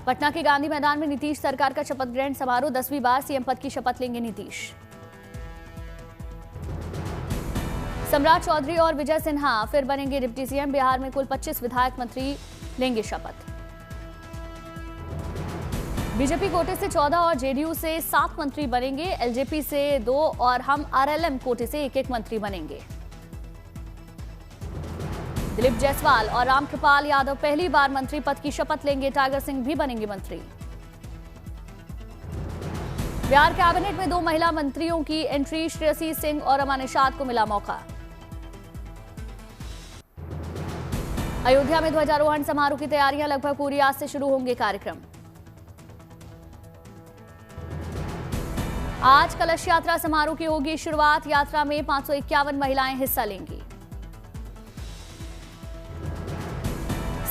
पटना के गांधी मैदान में नीतीश सरकार का शपथ ग्रहण समारोह। 10वीं बार सीएम पद की शपथ लेंगे नीतीश। सम्राट चौधरी और विजय सिन्हा फिर बनेंगे डिप्टी सीएम। बिहार में कुल 25 विधायक मंत्री लेंगे शपथ। बीजेपी कोटे से 14 और जेडीयू से 7 मंत्री बनेंगे। एलजेपी से 2 और हम आरएलएम कोटे से 1-1 मंत्री बनेंगे। दिलीप जायसवाल और रामकृपाल यादव पहली बार मंत्री पद की शपथ लेंगे। टाइगर सिंह भी बनेंगे मंत्री। बिहार कैबिनेट में 2 महिला मंत्रियों की एंट्री। श्रेयसी सिंह और अमा निषाद को मिला मौका। अयोध्या में ध्वजारोहण समारोह की तैयारियां लगभग पूरी। आज से शुरू होंगे कार्यक्रम। आज कलश यात्रा समारोह की होगी शुरुआत। यात्रा में 551 महिलाएं हिस्सा लेंगी।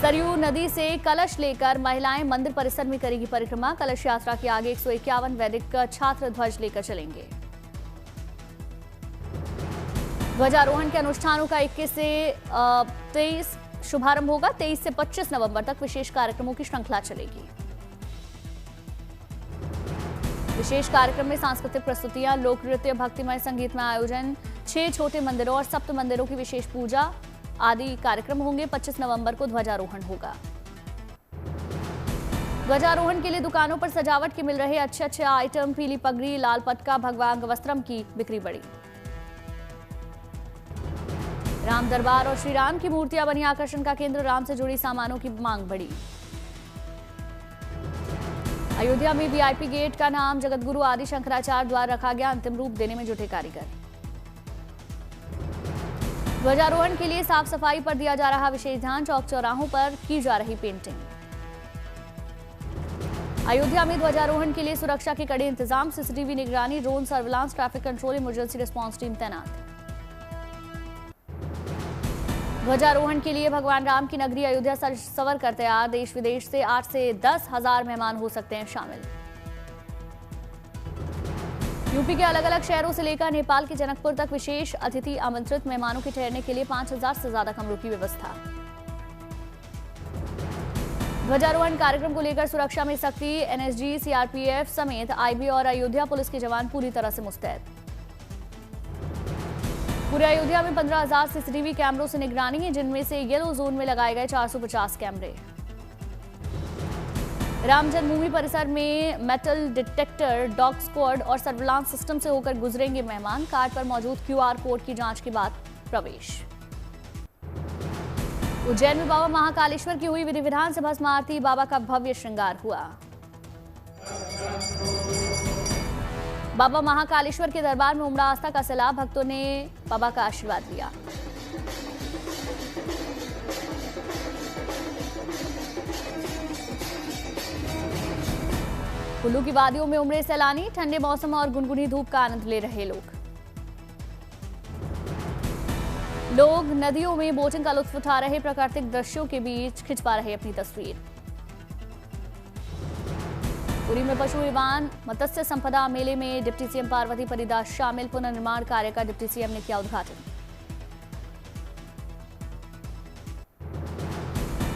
सरयू नदी से कलश लेकर महिलाएं मंदिर परिसर में करेगी परिक्रमा। कलश यात्रा के आगे 151 वैदिक छात्र ध्वज लेकर चलेंगे। ध्वजारोहण के अनुष्ठानों का 21 से 23 शुभारंभ होगा। 23 से 25 नवंबर तक विशेष कार्यक्रमों की श्रृंखला चलेगी। विशेष कार्यक्रम में सांस्कृतिक प्रस्तुतियां, लोक नृत्य, भक्तिमय संगीतमय आयोजन, 6 छोटे मंदिरों और सप्त मंदिरों की विशेष पूजा आदि कार्यक्रम होंगे। 25 नवंबर को ध्वजारोहण होगा। ध्वजारोहण के लिए दुकानों पर सजावट के मिल रहे अच्छे आइटम। पीली पगड़ी, लाल पटका, भगवान वस्त्रम की बिक्री बढ़ी। राम दरबार और श्री राम की मूर्तियां बनी आकर्षण का केंद्र। राम से जुड़ी सामानों की मांग बढ़ी। अयोध्या में वीआईपी गेट का नाम जगतगुरु आदि शंकराचार्य द्वारा रखा गया। अंतिम रूप देने में जुटे कारीगर। ध्वजारोहण के लिए साफ सफाई पर दिया जा रहा विशेष ध्यान। चौक चौराहों पर की जा रही पेंटिंग। अयोध्या में ध्वजारोहण के लिए सुरक्षा के कड़े इंतजाम। सीसीटीवी निगरानी, drone surveillance, traffic control, emergency response team तैनात। ध्वजारोहण के लिए भगवान राम की नगरी अयोध्या सवर कर तैयार। देश विदेश से 8 से 10 हजार मेहमान हो सकते हैं शामिल। यूपी के अलग अलग शहरों से लेकर नेपाल के जनकपुर तक विशेष अतिथि आमंत्रित मेहमानों के ठहरने के लिए 5000 से ज्यादा कमरों की व्यवस्था। ध्वजारोहण कार्यक्रम को लेकर सुरक्षा में सख्ती। एनएसजी, सीआरपीएफ समेत आईबी और अयोध्या पुलिस के जवान पूरी तरह से मुस्तैद। पूरे अयोध्या में 15,000 सीसीटीवी कैमरों से निगरानी है, जिनमें से येलो जोन में लगाए गए 450 कैमरे। राम जन्मभूमि परिसर में मेटल डिटेक्टर, डॉग स्क्वाड और सर्विलांस सिस्टम से होकर गुजरेंगे मेहमान। कार्ड पर मौजूद क्यूआर कोड की जांच के बाद प्रवेश। उज्जैन में बाबा महाकालेश्वर की हुई विधि विधान से भस्म आरती। बाबा का भव्य श्रृंगार हुआ। बाबा महाकालेश्वर के दरबार में उमड़ा आस्था का सैलाब। भक्तों ने बाबा का आशीर्वाद लिया। कुल्लू की वादियों में उमड़े सैलानी। ठंडे मौसम और गुनगुनी धूप का आनंद ले रहे लोग नदियों में बोटिंग का लुत्फ उठा रहे। प्राकृतिक दृश्यों के बीच खिंच पा रहे अपनी तस्वीर। पुरी में पशु एवं मत्स्य संपदा मेले में डिप्टी सीएम पार्वती परिदास शामिल। पुनर्निर्माण कार्य का डिप्टी सीएम ने किया उद्घाटन।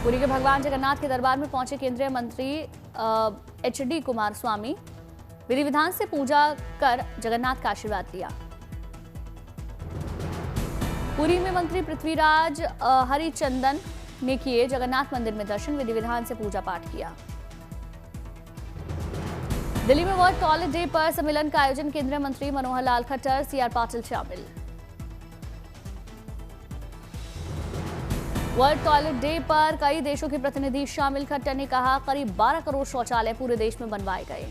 पुरी के भगवान जगन्नाथ के दरबार में पहुंचे केंद्रीय मंत्री एचडी कुमारस्वामी। विधि विधान से पूजा कर जगन्नाथ का आशीर्वाद लिया। पुरी में मंत्री पृथ्वीराज हरिचंदन ने किए जगन्नाथ मंदिर में दर्शन। विधि विधान से पूजा पाठ किया। दिल्ली में वर्ल्ड टॉयलेट डे पर सम्मेलन का आयोजन। केंद्रीय मंत्री मनोहर लाल खट्टर, सीआर पाटिल शामिल। वर्ल्ड टॉयलेट डे पर कई देशों के प्रतिनिधि शामिल। खट्टर ने कहा, करीब 12 करोड़ शौचालय पूरे देश में बनवाए गए।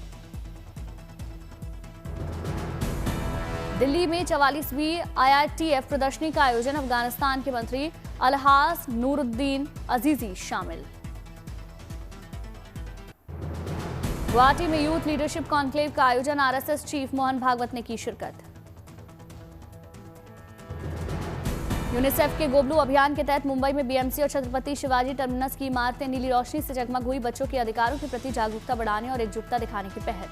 दिल्ली में 44वीं IITF प्रदर्शनी का आयोजन। अफगानिस्तान के मंत्री अलहास नूरुद्दीन अजीजी शामिल। गुवाहाटी में यूथ लीडरशिप कॉन्क्लेव का आयोजन। आरएसएस चीफ मोहन भागवत ने की शिरकत। यूनिसेफ के गोबलू अभियान के तहत मुंबई में बीएमसी और छत्रपति शिवाजी टर्मिनस की इमारतें नीली रोशनी से जगमग हुई। बच्चों के अधिकारों के प्रति जागरूकता बढ़ाने और एकजुटता दिखाने की पहल।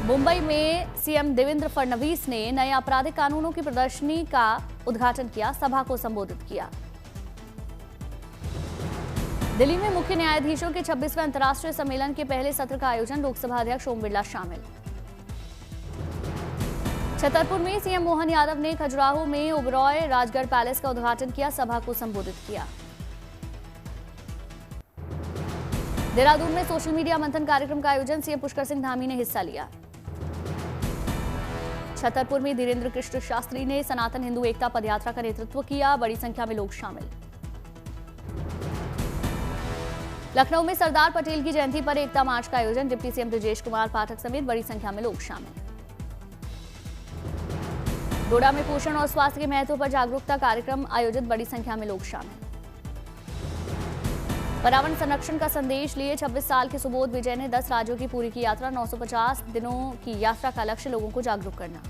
मुंबई में सीएम देवेंद्र फडणवीस ने नए आपराधिक कानूनों की प्रदर्शनी का उद्घाटन किया। सभा को संबोधित किया। दिल्ली में मुख्य न्यायाधीशों के 26वें अंतर्राष्ट्रीय सम्मेलन के पहले सत्र का आयोजन, लोकसभा अध्यक्ष ओम बिरला शामिल। छतरपुर में सीएम मोहन यादव ने खजुराहो में ओबरॉय राजगढ़ पैलेस का उद्घाटन किया, सभा को संबोधित किया। देहरादून में सोशल मीडिया मंथन कार्यक्रम का आयोजन, सीएम पुष्कर सिंह धामी ने हिस्सा लिया। छतरपुर में धीरेन्द्र कृष्ण शास्त्री ने सनातन हिंदू एकता पदयात्रा का नेतृत्व किया, बड़ी संख्या में लोग शामिल। लखनऊ में सरदार पटेल की जयंती पर एकता मार्च का आयोजन, डिप्टी सीएम ब्रजेश कुमार पाठक समेत बड़ी संख्या में लोग शामिल। डोडा में पोषण और स्वास्थ्य के महत्व पर जागरूकता कार्यक्रम आयोजित, बड़ी संख्या में लोग शामिल। पर्यावरण संरक्षण का संदेश लिए 26 साल के सुबोध विजय ने 10 राज्यों की पूरी की यात्रा, 950 दिनों की यात्रा का लक्ष्य लोगों को जागरूक करना।